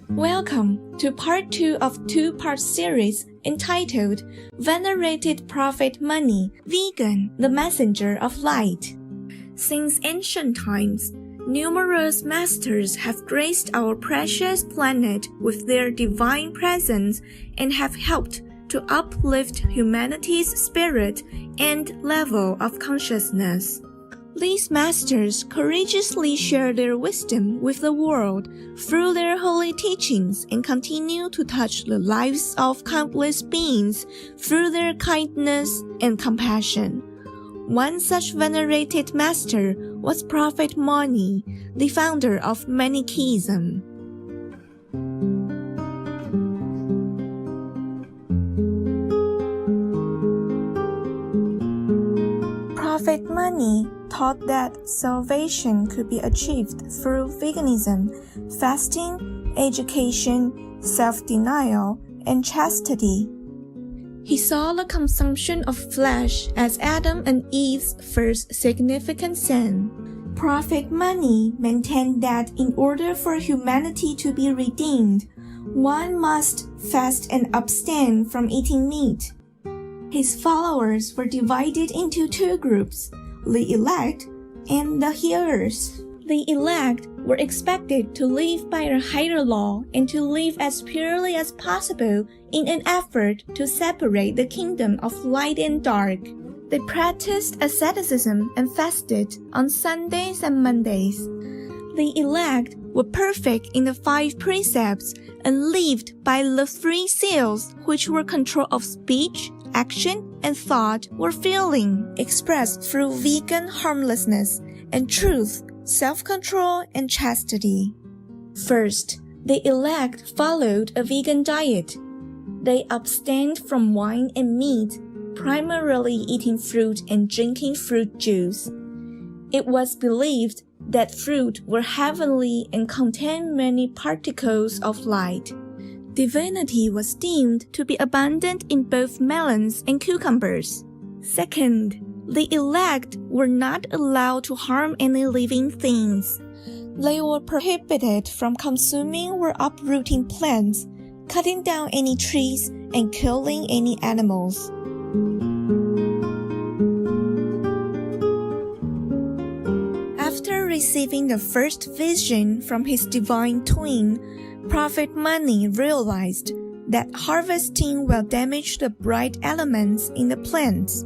Welcome to part 2 of two-part series entitled Venerated Prophet Mani, Vegan, the Messenger of Light. Since ancient times, numerous masters have graced our precious planet with their divine presence and have helped to uplift humanity's spirit and level of consciousness. These masters courageously share their wisdom with the world through their holy teachings and continue to touch the lives of countless beings through their kindness and compassion. One such venerated master was Prophet Mani, the founder of Manichaeism. Prophet Mani taught that salvation could be achieved through veganism, fasting, education, self-denial, and chastity. He saw the consumption of flesh as Adam and Eve's first significant sin. Prophet Mani maintained that in order for humanity to be redeemed, one must fast and abstain from eating meat. His followers were divided into two groups, the elect and the hearers. The elect were expected to live by a higher law and to live as purely as possible in an effort to separate the kingdom of light and dark. They practiced asceticism and fasted on Sundays and Mondays. The elect were perfect in the 5 precepts and lived by the 3 seals, which were control of speech, action, and thought or feeling, expressed through vegan harmlessness and truth, self-control, and chastity. First, the elect followed a vegan diet. They abstained from wine and meat, primarily eating fruit and drinking fruit juice. It was believed that fruit were heavenly and contained many particles of light. Divinity was deemed to be abundant in both melons and cucumbers. Second, the elect were not allowed to harm any living things. They were prohibited from consuming or uprooting plants, cutting down any trees, and killing any animals. After receiving the first vision from his divine twin, Prophet Mani realized that harvesting will damage the bright elements in the plants.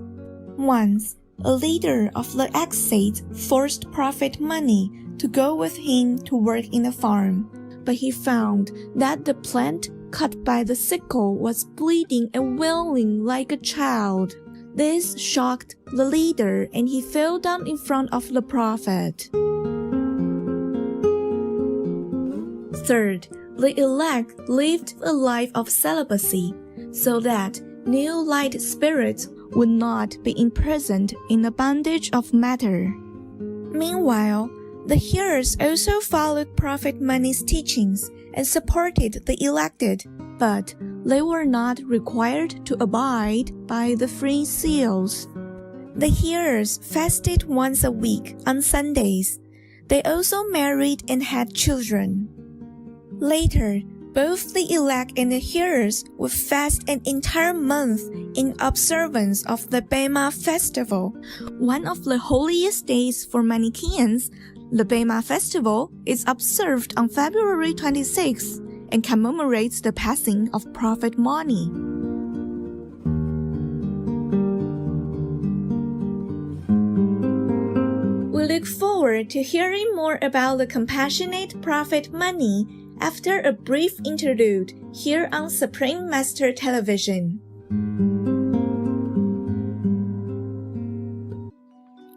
Once, a leader of the Exates forced Prophet Mani to go with him to work in the farm, but he found that the plant cut by the sickle was bleeding and wailing like a child. This shocked the leader and he fell down in front of the prophet. Third, the elect lived a life of celibacy so that new light spirits would not be imprisoned in the bondage of matter. Meanwhile, the hearers also followed Prophet Mani's teachings and supported the elected, but they were not required to abide by the 3 seals. The hearers fasted once a week on Sundays. They also married and had children. Later, both the elect and the hearers would fast an entire month in observance of the Bema festival, one of the holiest days for Manichaeans. The Bema festival is observed on February 26th and commemorates the passing of Prophet Mani. We look forward to hearing more about the compassionate Prophet Mani after a brief interlude here on Supreme Master Television.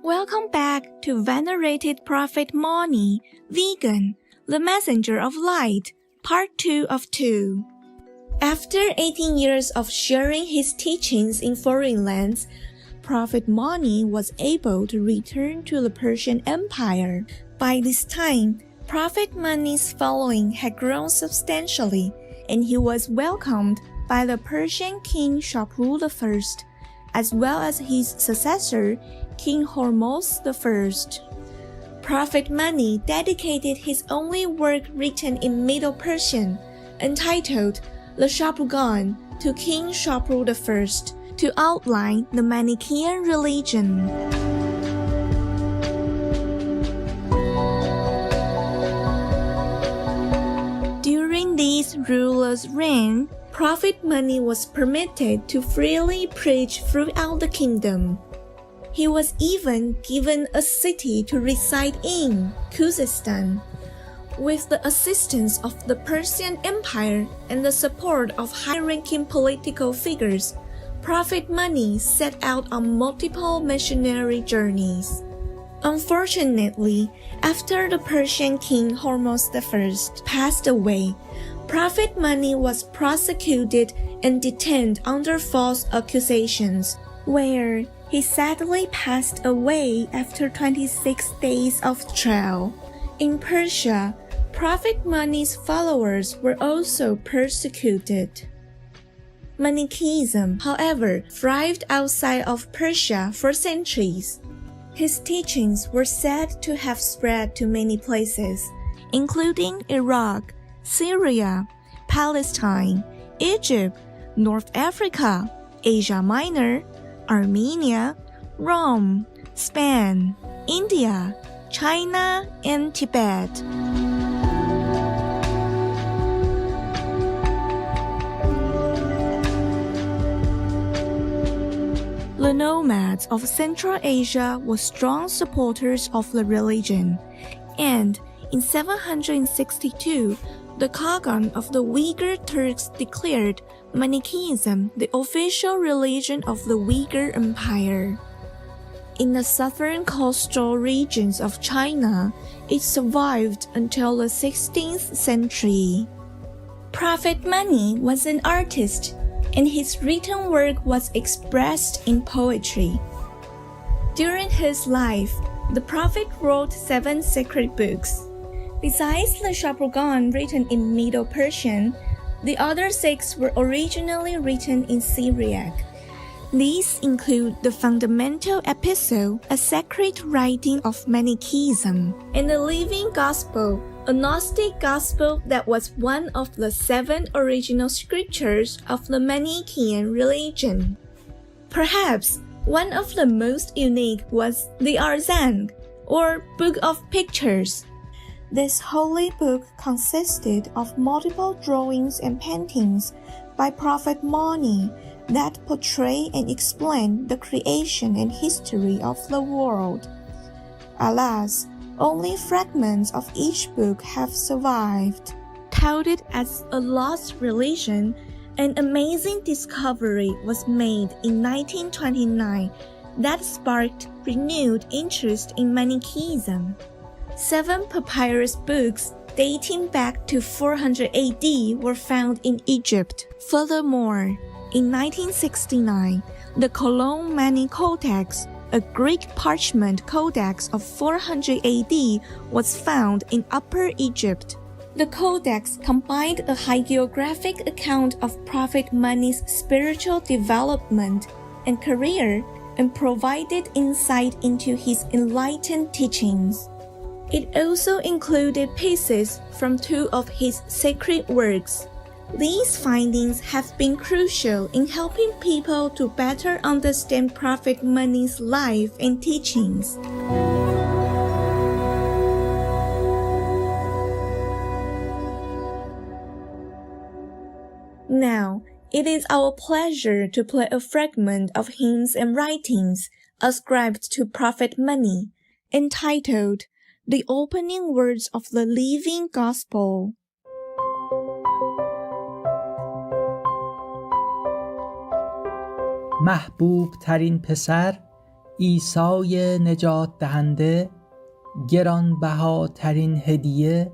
Welcome back to Venerated Prophet Mani, Vegan, the Messenger of Light, Part 2 of 2. After 18 years of sharing his teachings in foreign lands, Prophet Mani was able to return to the Persian Empire. By this time, Prophet Mani's following had grown substantially, and he was welcomed by the Persian king Shapur I, as well as his successor, King Hormuz I. Prophet Mani dedicated his only work written in Middle Persian, entitled The Shapurgan, to King Shapur I to outline the Manichaean religion. During these rulers' reign, Prophet Mani was permitted to freely preach throughout the kingdom. He was even given a city to reside in, Khuzestan. With the assistance of the Persian Empire and the support of high-ranking political figures, Prophet Mani set out on multiple missionary journeys. Unfortunately, after the Persian king Hormuz I passed away, Prophet Mani was prosecuted and detained under false accusations, where he sadly passed away after 26 days of trial. In Persia, Prophet Mani's followers were also persecuted. Manichaeism, however, thrived outside of Persia for centuries. His teachings were said to have spread to many places, including Iraq, Syria, Palestine, Egypt, North Africa, Asia Minor, Armenia, Rome, Spain, India, China, and Tibet. The nomads of Central Asia were strong supporters of the religion, and in 762, the Khagan of the Uyghur Turks declared Manichaeism the official religion of the Uyghur Empire. In the southern coastal regions of China, it survived until the 16th century. Prophet Mani was an artist, and his written work was expressed in poetry. During his life, the prophet wrote 7 sacred books. Besides the Shapurgan written in Middle Persian, the other 6 were originally written in Syriac. These include the fundamental epistle, a sacred writing of Manichaeism, and the Living Gospel, a Gnostic gospel that was one of the 7 original scriptures of the Manichaean religion. Perhaps one of the most unique was the Arzang, or Book of Pictures. This holy book consisted of multiple drawings and paintings by Prophet Mani that portray and explain the creation and history of the world. Alas, only fragments of each book have survived. Touted as a lost religion, an amazing discovery was made in 1929 that sparked renewed interest in Manichaeism. 7 papyrus books dating back to 400 AD were found in Egypt. Furthermore, in 1969, the Cologne Mani Codex, a Greek parchment codex of 400 AD, was found in Upper Egypt. The codex combined a hagiographic account of Prophet Mani's spiritual development and career and provided insight into his enlightened teachings. It also included pieces from 2 of his sacred works. These findings have been crucial in helping people to better understand Prophet Mani's life and teachings. Now, it is our pleasure to play a fragment of hymns and writings ascribed to Prophet Mani, entitled The Opening Words of the Living Gospel. محبوب ترین پسر عیسی نجات دهنده، گرانبهاترین هدیه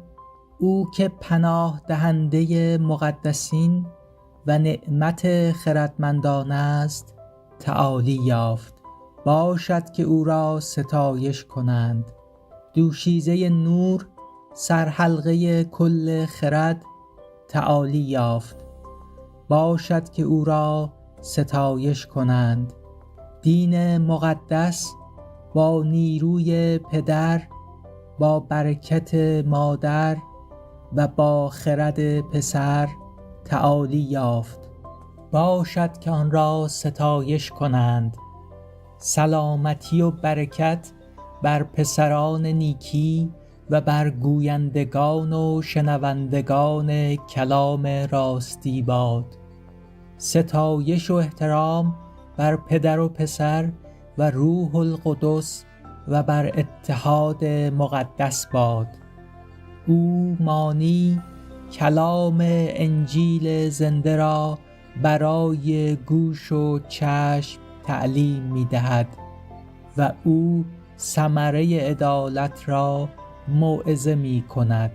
او که پناه دهنده مقدسین و نعمت خردمندان است تعالی یافت. باشد که او را ستایش کنند، دوشیزه نور سرحلقه کل خرد تعالی یافت. باشد که او را ستایش کنند، دین مقدس با نیروی پدر با برکت مادر و با خرد پسر تعالی یافت. باشد که آن را ستایش کنند. سلامتی و برکت بر پسران نیکی و بر گویندگان و شنوندگان کلام راستی باد. ستایش و احترام بر پدر و پسر و روح القدس و بر اتحاد مقدس باد. او مانی کلام انجیل زنده را برای گوش و چشم تعلیم می دهد و او ثمره عدالت را موعظه می کند.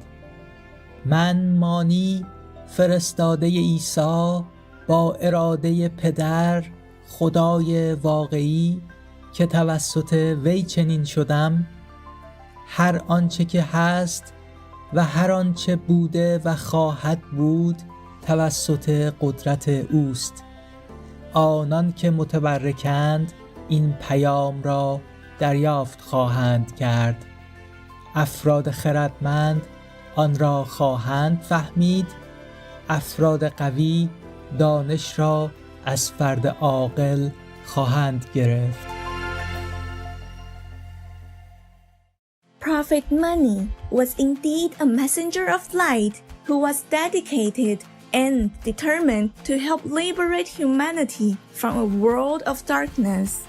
من مانی فرستاده عیسی با اراده پدر خدای واقعی که توسط وی چنین شدم، هر آنچه که هست و هر آنچه بوده و خواهد بود توسط قدرت اوست. آنان که متبرکند این پیام را دریافت خواهند کرد. افراد خردمند آن را خواهند فهمید. افراد قوی دانش را از فرد عاقل خواهند گرفت. Prophet Mani was indeed a messenger of light who was dedicated and determined to help liberate humanity from a world of darkness.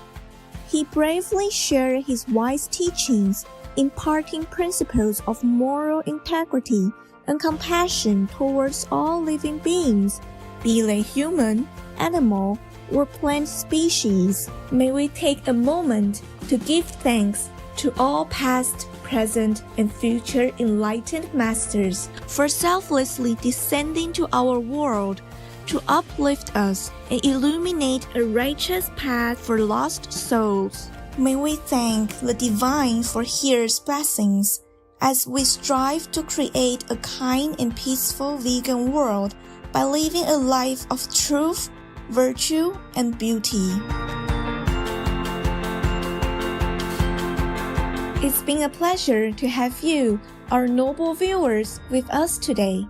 He bravely shared his wise teachings, imparting principles of moral integrity and compassion towards all living beings, be they human, animal, or plant species. May we take a moment to give thanks to all past, present, and future enlightened masters for selflessly descending to our world to uplift us and illuminate a righteous path for lost souls. May we thank the Divine for His blessings as we strive to create a kind and peaceful vegan world by living a life of truth, virtue, and beauty. It's been a pleasure to have you, our noble viewers, with us today.